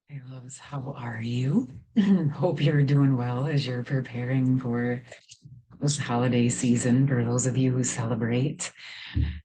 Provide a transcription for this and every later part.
Hey, loves, how are you? Hope you're doing well as you're preparing for this holiday season. For those of you who celebrate,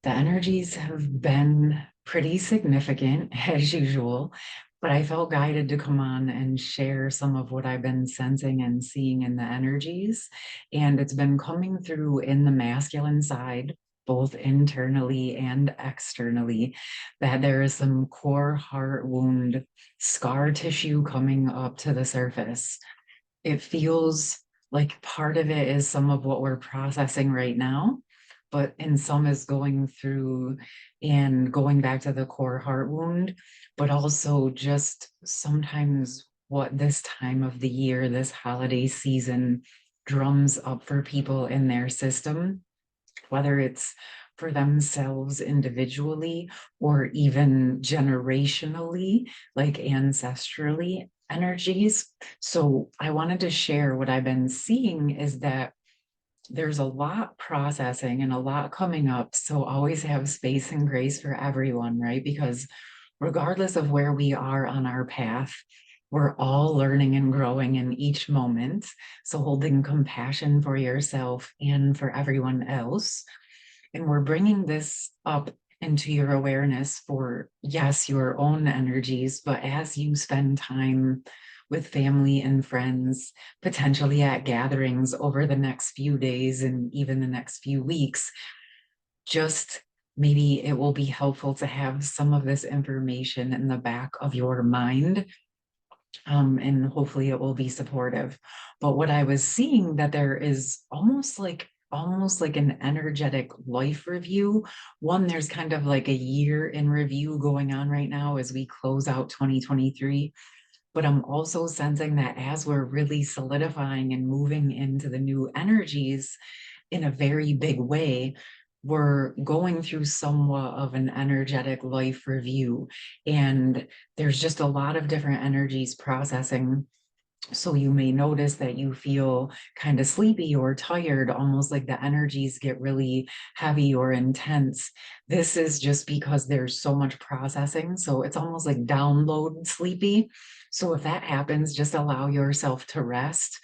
the energies have been pretty significant as usual, but I felt guided to come on and share some of what I've been sensing and seeing in the energies. And it's been coming through in the masculine side, both internally and externally, that there is some core heart wound scar tissue coming up to the surface. It feels like part of it is some of what we're processing right now, but in some is going through and going back to the core heart wound, but also just sometimes what this time of the year, this holiday season drums up for people in their system, whether it's for themselves individually or even generationally, like ancestrally energies. So I wanted to share what I've been seeing is that there's a lot processing and a lot coming up. So always have space and grace for everyone, right? Because regardless of where we are on our path, we're all learning and growing in each moment. So holding compassion for yourself and for everyone else. And we're bringing this up into your awareness for, yes, your own energies, but as you spend time with family and friends, potentially at gatherings over the next few days and even the next few weeks, just maybe it will be helpful to have some of this information in the back of your mind. And hopefully it will be supportive. But what I was seeing that there is almost like an energetic life review. One, there's kind of like a year in review going on right now as we close out 2023. But I'm also sensing that as we're really solidifying and moving into the new energies in a very big way, we're going through somewhat of an energetic life review. And there's just a lot of different energies processing. So you may notice that you feel kind of sleepy or tired, almost like the energies get really heavy or intense. This is just because there's so much processing. So it's almost like download sleepy. So if that happens, just allow yourself to rest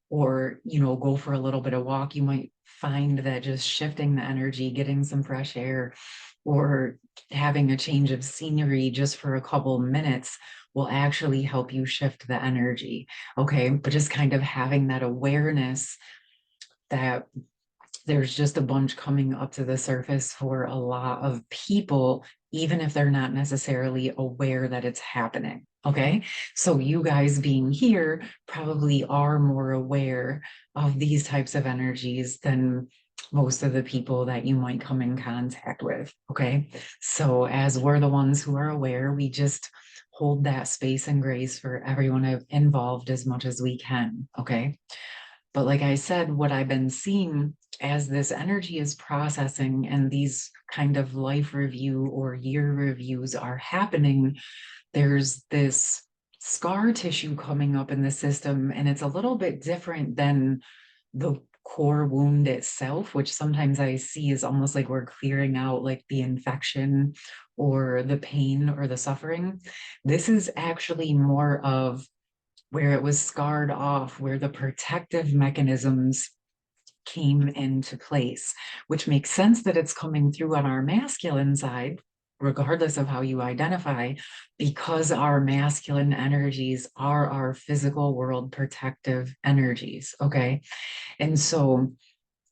or, go for a little bit of walk. You might find that just shifting the energy, getting some fresh air, or having a change of scenery just for a couple minutes will actually help you shift the energy. Okay. But just kind of having that awareness that there's just a bunch coming up to the surface for a lot of people, even if they're not necessarily aware that it's happening. Okay. So you guys being here probably are more aware of these types of energies than most of the people that you might come in contact with. Okay. So as we're the ones who are aware, we just hold that space and grace for everyone involved as much as we can. Okay. But like I said, what I've been seeing as this energy is processing and these kind of life review or year reviews are happening, there's this scar tissue coming up in the system, and it's a little bit different than the core wound itself, which sometimes I see is almost like we're clearing out like the infection or the pain or the suffering. This is actually more of where it was scarred off, where the protective mechanisms came into place, which makes sense that it's coming through on our masculine side, regardless of how you identify, because our masculine energies are our physical world protective energies. Okay. And so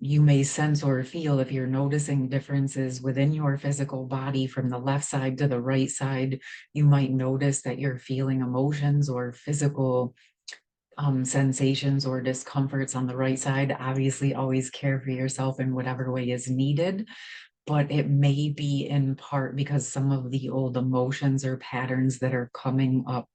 you may sense or feel if you're noticing differences within your physical body from the left side to the right side, you might notice that you're feeling emotions or physical sensations or discomforts on the right side. Obviously, always care for yourself in whatever way is needed, but it may be in part because some of the old emotions or patterns that are coming up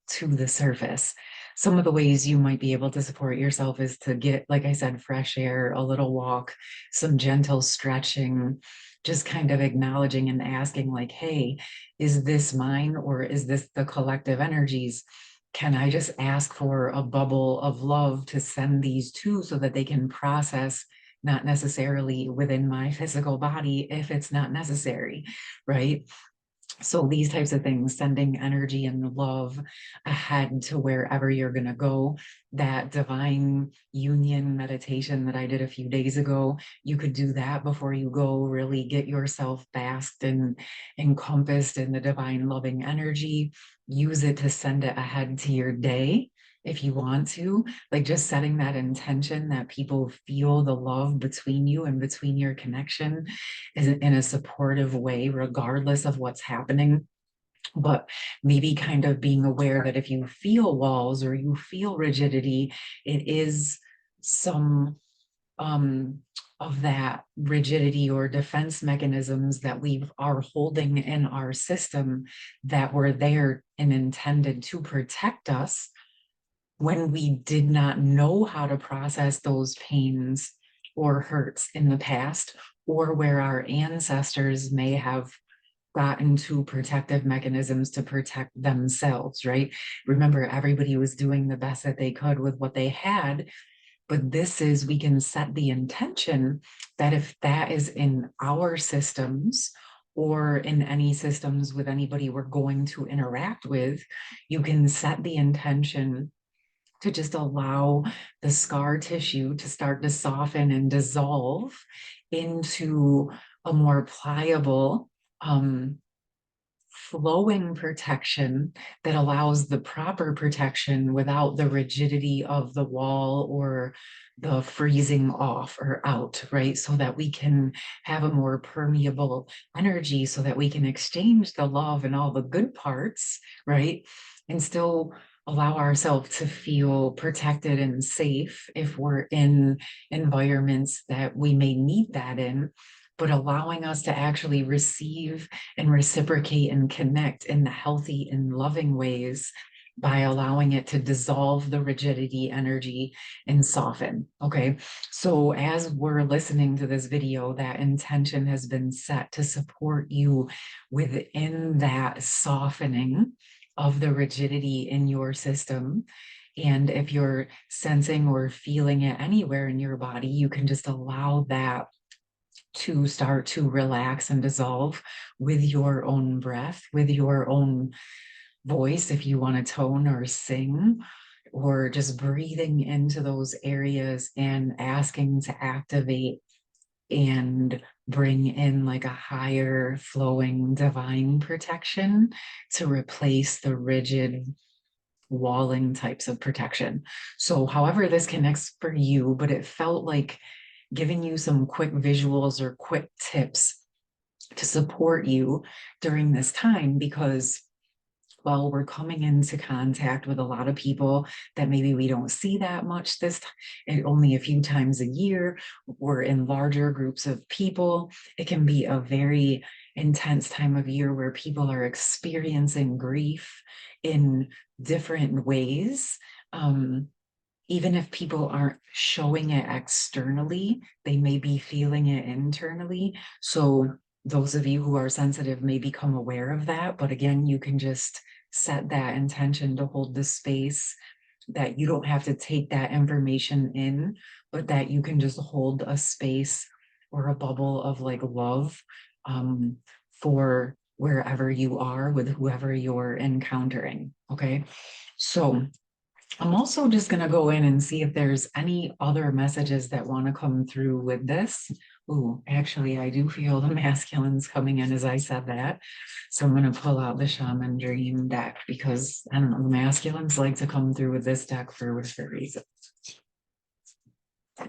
to the surface. Some of the ways you might be able to support yourself is to get, like I said, fresh air, a little walk, some gentle stretching, just kind of acknowledging and asking, like, hey, is this mine or is this the collective energies? Can I just ask for a bubble of love to send these to so that they can process, not necessarily within my physical body if it's not necessary, right? So these types of things, sending energy and love ahead to wherever you're going to go, that divine union meditation that I did a few days ago, you could do that before you go, really get yourself basked and encompassed in the divine loving energy. Use it to send it ahead to your day if you want to, like just setting that intention that people feel the love between you and between your connection is in a supportive way, regardless of what's happening. But maybe kind of being aware that if you feel walls or you feel rigidity, it is some of that rigidity or defense mechanisms that we are holding in our system that were there and intended to protect us when we did not know how to process those pains or hurts in the past, or where our ancestors may have gotten to protective mechanisms to protect themselves, right? Remember, everybody was doing the best that they could with what they had. But this is, we can set the intention that if that is in our systems or in any systems with anybody we're going to interact with, you can set the intention to just allow the scar tissue to start to soften and dissolve into a more pliable, flowing protection that allows the proper protection without the rigidity of the wall or the freezing off or out, right? So that we can have a more permeable energy so that we can exchange the love and all the good parts, right? And still allow ourselves to feel protected and safe if we're in environments that we may need that in, but allowing us to actually receive and reciprocate and connect in the healthy and loving ways by allowing it to dissolve the rigidity energy and soften. Okay. So as we're listening to this video, that intention has been set to support you within that softening of the rigidity in your system. And if you're sensing or feeling it anywhere in your body, you can just allow that to start to relax and dissolve with your own breath, with your own voice, if you want to tone or sing, or just breathing into those areas and asking to activate and bring in like a higher flowing divine protection to replace the rigid walling types of protection. So however this connects for you, but it felt like giving you some quick visuals or quick tips to support you during this time, because well, we're coming into contact with a lot of people that maybe we don't see that much only a few times a year. We're in larger groups of people. It can be a very intense time of year where people are experiencing grief in different ways. Even if people aren't showing it externally, they may be feeling it internally. So those of you who are sensitive may become aware of that. But again, you can just set that intention to hold the space, that you don't have to take that information in, but that you can just hold a space or a bubble of like love for wherever you are with whoever you're encountering. Okay. So I'm also just going to go in and see if there's any other messages that want to come through with this. Ooh, actually, I do feel the masculines coming in as I said that. So I'm going to pull out the Shaman Dream deck because, I don't know, the masculines like to come through with this deck for whatever reason.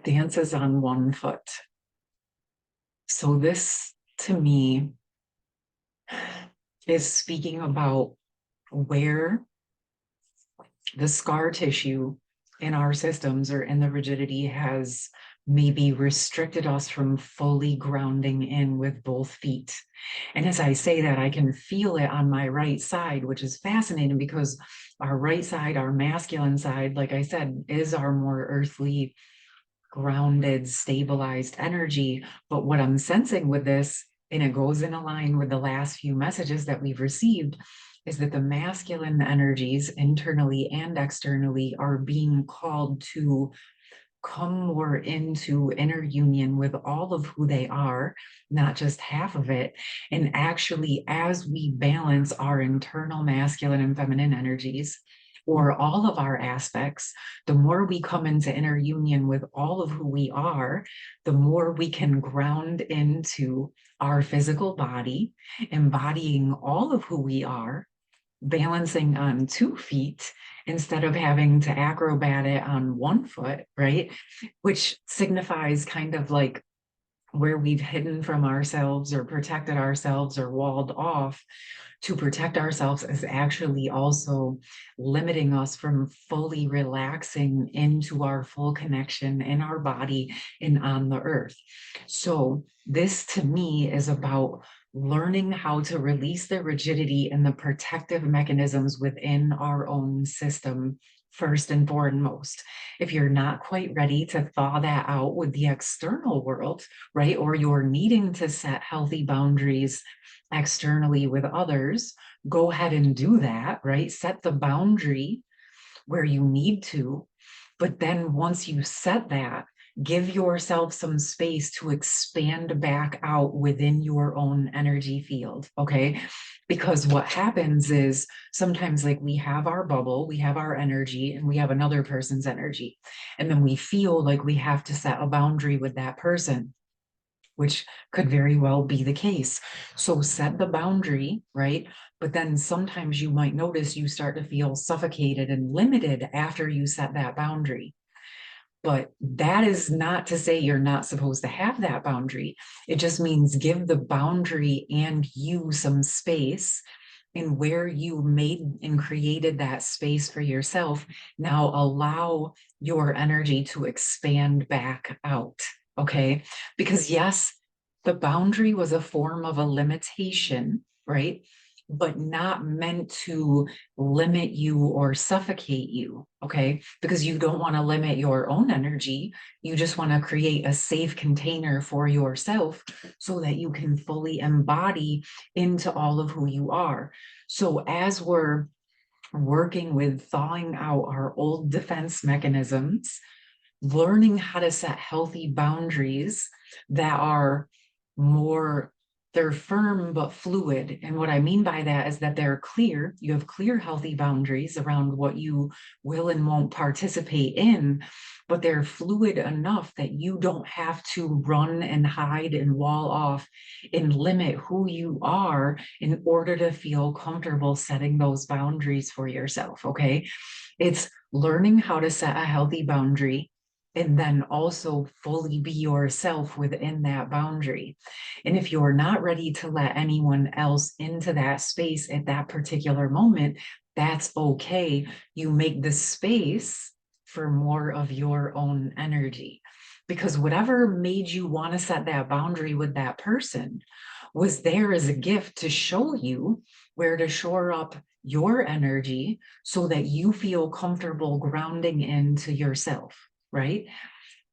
Dances on one foot. So this, to me, is speaking about where the scar tissue in our systems or in the rigidity has maybe restricted us from fully grounding in with both feet. And as I say that, I can feel it on my right side, which is fascinating because our right side, our masculine side, like I said, is our more earthly, grounded, stabilized energy. But what I'm sensing with this, and it goes in line with the last few messages that we've received, is that the masculine energies internally and externally are being called to come more into inner union with all of who they are, not just half of it. And actually, as we balance our internal masculine and feminine energies, or all of our aspects, the more we come into inner union with all of who we are, the more we can ground into our physical body, embodying all of who we are, balancing on 2 feet instead of having to acrobat it on 1 foot, right? Which signifies kind of like where we've hidden from ourselves or protected ourselves or walled off. To protect ourselves is actually also limiting us from fully relaxing into our full connection in our body and on the earth. So this to me is about learning how to release the rigidity and the protective mechanisms within our own system first and foremost. If you're not quite ready to thaw that out with the external world, right, or you're needing to set healthy boundaries externally with others, go ahead and do that, right? Set the boundary where you need to. But then once you set that, give yourself some space to expand back out within your own energy field, okay? Because what happens is sometimes, like, we have our bubble, we have our energy, and we have another person's energy. And then we feel like we have to set a boundary with that person, which could very well be the case. So set the boundary, right? But then sometimes you might notice you start to feel suffocated and limited after you set that boundary. But that is not to say you're not supposed to have that boundary. It just means give the boundary and you some space. And where you made and created that space for yourself, now allow your energy to expand back out. Okay. Because yes, the boundary was a form of a limitation, right? But not meant to limit you or suffocate you. Okay. Because you don't want to limit your own energy. You just want to create a safe container for yourself so that you can fully embody into all of who you are. So as we're working with thawing out our old defense mechanisms, learning how to set healthy boundaries that are more, they're firm but fluid. And what I mean by that is that they're clear. You have clear, healthy boundaries around what you will and won't participate in, but they're fluid enough that you don't have to run and hide and wall off and limit who you are in order to feel comfortable setting those boundaries for yourself. Okay. It's learning how to set a healthy boundary and then also fully be yourself within that boundary. And if you're not ready to let anyone else into that space at that particular moment, that's okay. You make the space for more of your own energy. Because whatever made you want to set that boundary with that person was there as a gift to show you where to shore up your energy so that you feel comfortable grounding into yourself, right?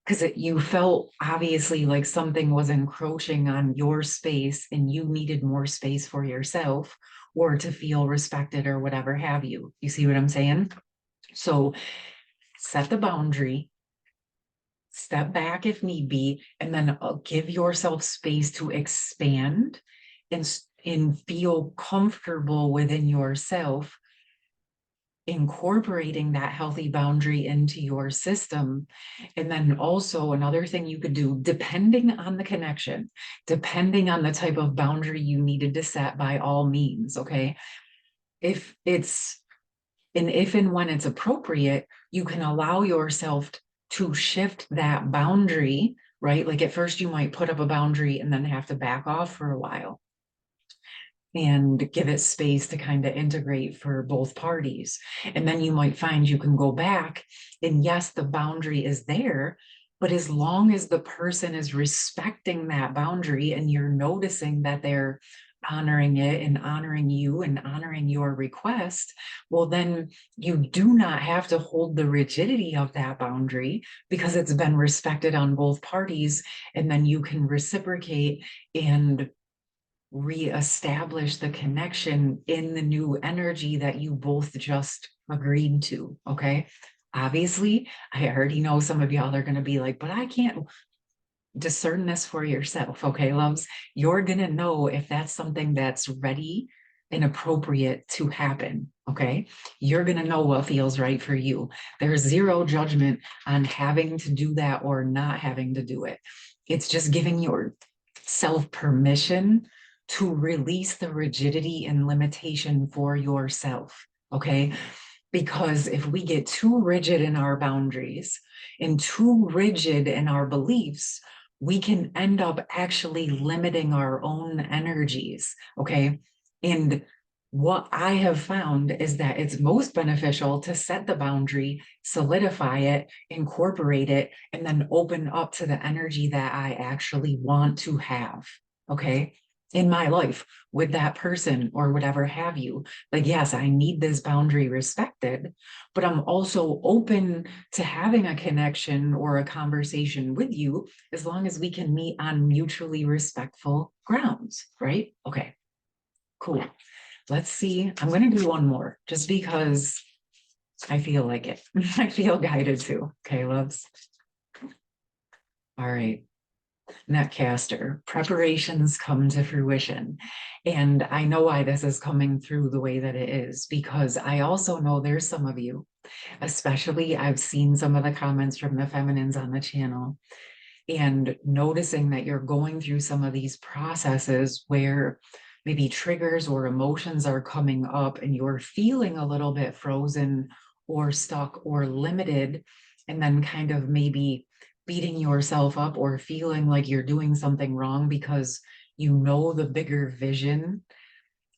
Because you felt obviously like something was encroaching on your space and you needed more space for yourself or to feel respected or whatever have you. You see what I'm saying? So set the boundary, step back if need be, and then give yourself space to expand and feel comfortable within yourself, incorporating that healthy boundary into your system. And then also another thing you could do, depending on the connection, depending on the type of boundary you needed to set, by all means, okay? If and when it's appropriate, you can allow yourself to shift that boundary, right? Like at first you might put up a boundary and then have to back off for a while and give it space to kind of integrate for both parties. And then you might find you can go back and yes, the boundary is there, but as long as the person is respecting that boundary and you're noticing that they're honoring it and honoring you and honoring your request, well, then you do not have to hold the rigidity of that boundary because it's been respected on both parties. And then you can reciprocate and reestablish the connection in the new energy that you both just agreed to. Okay. Obviously, I already know some of y'all are going to be like, but I can't. Discern this for yourself. Okay, loves, you're going to know if that's something that's ready and appropriate to happen. Okay, you're going to know what feels right for you. There's zero judgment on having to do that or not having to do it. It's just giving yourself permission to release the rigidity and limitation for yourself. Okay, because if we get too rigid in our boundaries and too rigid in our beliefs, we can end up actually limiting our own energies. Okay. And what I have found is that it's most beneficial to set the boundary, solidify it, incorporate it, and then open up to the energy that I actually want to have. Okay. In my life with that person or whatever have you. Like, yes, I need this boundary respected, but I'm also open to having a connection or a conversation with you as long as we can meet on mutually respectful grounds, right? Okay, cool. Let's see. I'm going to do one more just because I feel like it. I feel guided to. Okay, loves. All right. Netcaster, preparations come to fruition. And I know why this is coming through the way that it is, because I also know there's some of you, especially I've seen some of the comments from the feminines on the channel, and noticing that you're going through some of these processes where maybe triggers or emotions are coming up and you're feeling a little bit frozen or stuck or limited, and then kind of maybe beating yourself up or feeling like you're doing something wrong because you know the bigger vision.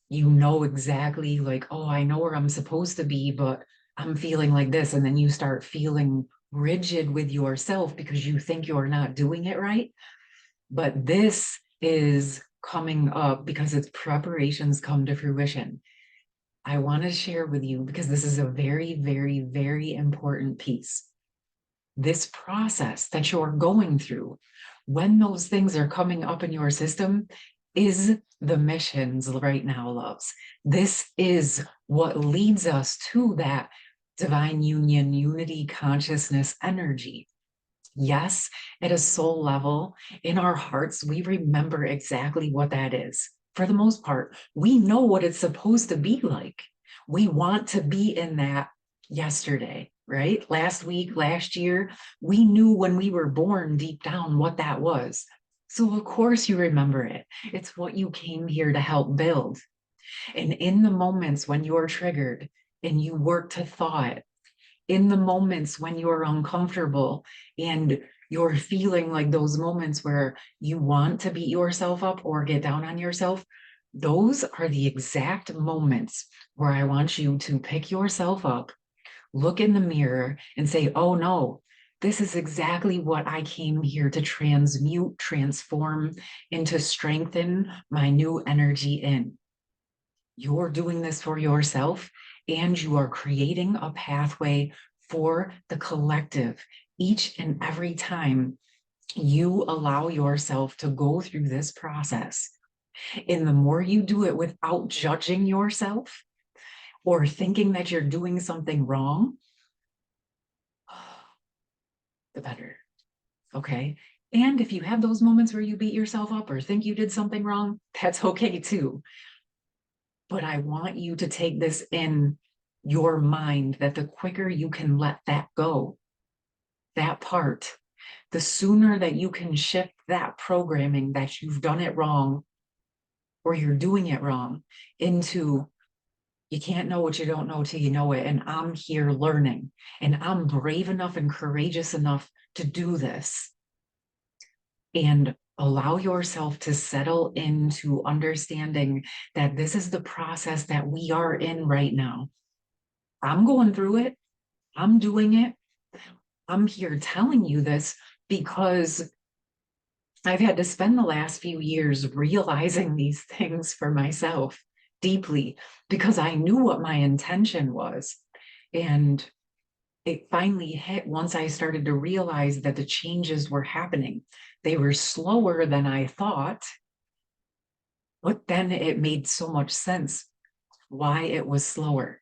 You know exactly, like, oh, I know where I'm supposed to be, but I'm feeling like this. And then you start feeling rigid with yourself because you think you're not doing it right. But this is coming up because its preparations come to fruition. I want to share with you because this is a very, very, very important piece. This process that you're going through, when those things are coming up in your system, is the missions right now, loves. This is what leads us to that divine union, unity, consciousness, energy. Yes, at a soul level, in our hearts, we remember exactly what that is. For the most part, we know what it's supposed to be like. We want to be in that yesterday, right? Last week, last year, we knew when we were born deep down what that was. So, of course, you remember it. It's what you came here to help build. And in the moments when you're triggered and you work to thaw it, in the moments when you're uncomfortable and you're feeling like those moments where you want to beat yourself up or get down on yourself, those are the exact moments where I want you to pick yourself up, look in the mirror, and say, oh no, this is exactly what I came here to transmute, transform, and to strengthen my new energy in. You're doing this for yourself, and you are creating a pathway for the collective each and every time you allow yourself to go through this process. And the more you do it without judging yourself or thinking that you're doing something wrong, the better. Okay. And if you have those moments where you beat yourself up or think you did something wrong, that's okay too. But I want you to take this in your mind that the quicker you can let that go, that part, the sooner that you can shift that programming that you've done it wrong or you're doing it wrong into you can't know what you don't know till you know it. And I'm here learning, and I'm brave enough and courageous enough to do this. And allow yourself to settle into understanding that this is the process that we are in right now. I'm going through it. I'm doing it. I'm here telling you this because I've had to spend the last few years realizing these things for myself deeply because I knew what my intention was. And it finally hit once I started to realize that the changes were happening. They were slower than I thought, but then it made so much sense why it was slower.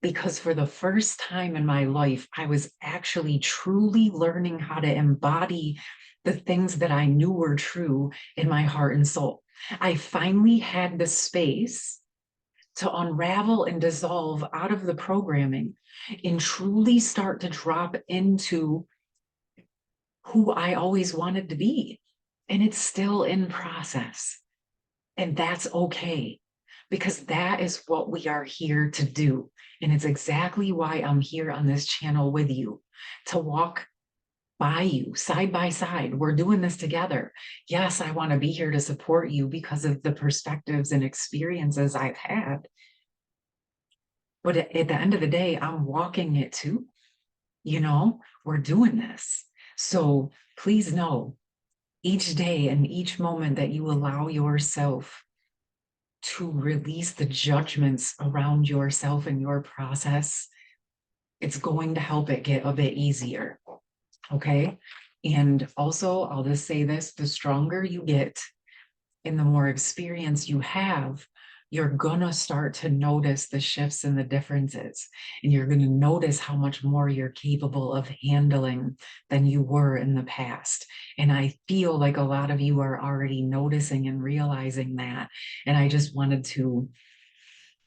because for the first time in my life, I was actually truly learning how to embody the things that I knew were true in my heart and soul. I finally had the space to unravel and dissolve out of the programming and truly start to drop into who I always wanted to be. And it's still in process. And that's okay, because that is what we are here to do. And it's exactly why I'm here on this channel with you, to walk by you side by side. We're doing this together. Yes, I want to be here to support you because of the perspectives and experiences I've had. But at the end of the day, I'm walking it too. We're doing this. So please know, each day and each moment that you allow yourself to release the judgments around yourself and your process, it's going to help it get a bit easier. Okay. And also, I'll just say this, the stronger you get and the more experience you have, you're gonna start to notice the shifts and the differences. And you're gonna notice how much more you're capable of handling than you were in the past. And I feel like a lot of you are already noticing and realizing that. And I just wanted to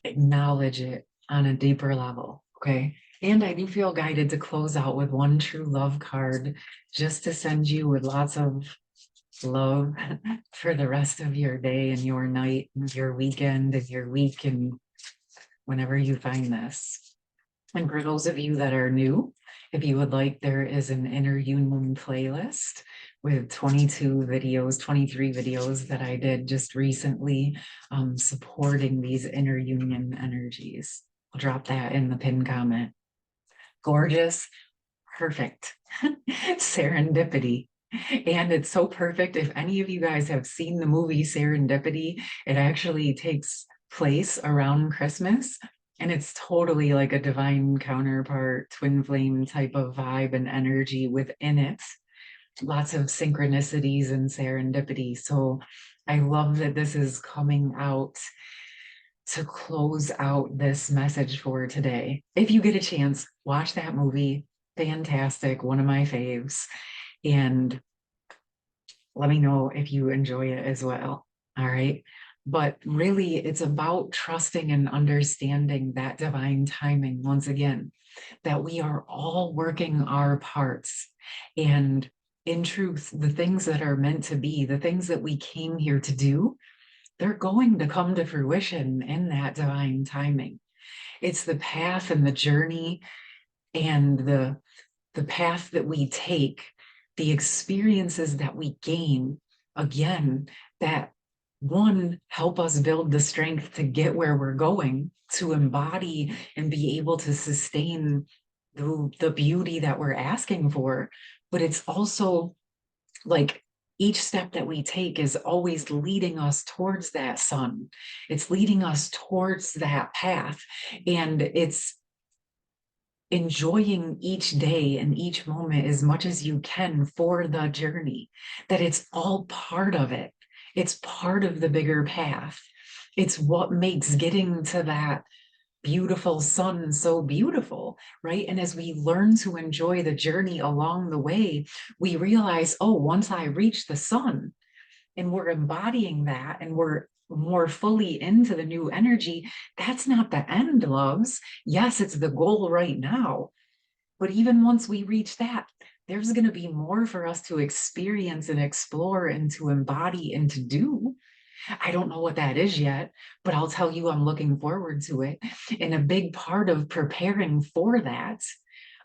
acknowledge it on a deeper level. Okay. And I do feel guided to close out with one true love card, just to send you with lots of love for the rest of your day and your night and your weekend and your week and whenever you find this. And for those of you that are new, if you would like, there is an inner union playlist with 22 videos, 23 videos that I did just recently, supporting these inner union energies. I'll drop that in the pinned comment. Gorgeous, perfect, serendipity. And it's so perfect. If any of you guys have seen the movie Serendipity, it actually takes place around Christmas. And it's totally like a divine counterpart, twin flame type of vibe and energy within it. Lots of synchronicities and serendipity. So I love that this is coming out to close out this message for today. If you get a chance, watch that movie. Fantastic. One of my faves. And let me know if you enjoy it as well. All right. But really, it's about trusting and understanding that divine timing once again, that we are all working our parts. And in truth, the things that are meant to be, the things that we came here to do, they're going to come to fruition in that divine timing. It's the path and the journey and the path that we take, the experiences that we gain, again, that one, help us build the strength to get where we're going, to embody and be able to sustain the beauty that we're asking for. But it's also like each step that we take is always leading us towards that sun. It's leading us towards that path. And it's enjoying each day and each moment as much as you can for the journey, that it's all part of it. It's part of the bigger path. It's what makes getting to that beautiful sun so beautiful, right? And as we learn to enjoy the journey along the way, we realize, oh, once I reach the sun, and we're embodying that and we're more fully into the new energy, that's not the end, loves. Yes, it's the goal right now. But even once we reach that, there's going to be more for us to experience and explore and to embody and to do. I don't know what that is yet, but I'll tell you, I'm looking forward to it. And a big part of preparing for that,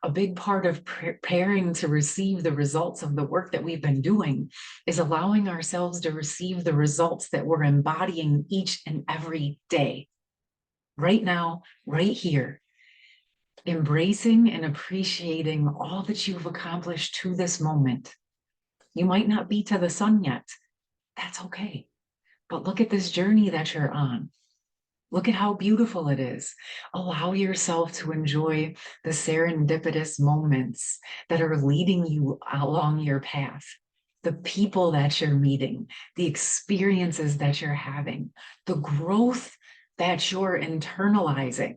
a big part of preparing to receive the results of the work that we've been doing, is allowing ourselves to receive the results that we're embodying each and every day, right now, right here. Embracing and appreciating all that you've accomplished to this moment. You might not be to the sun yet. That's okay. But look at this journey that you're on. Look at how beautiful it is. Allow yourself to enjoy the serendipitous moments that are leading you along your path, the people that you're meeting, the experiences that you're having, the growth that you're internalizing.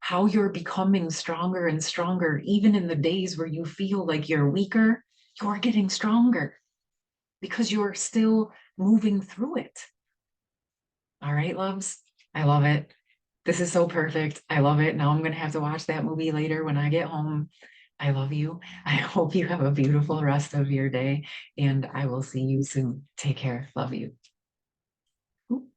how you're becoming stronger and stronger, even in the days where you feel like you're weaker, you're getting stronger because you're still moving through it. All right, loves. I love it. This is so perfect. I love it. Now I'm going to have to watch that movie later when I get home. I love you. I hope you have a beautiful rest of your day, and I will see you soon. Take care. Love you.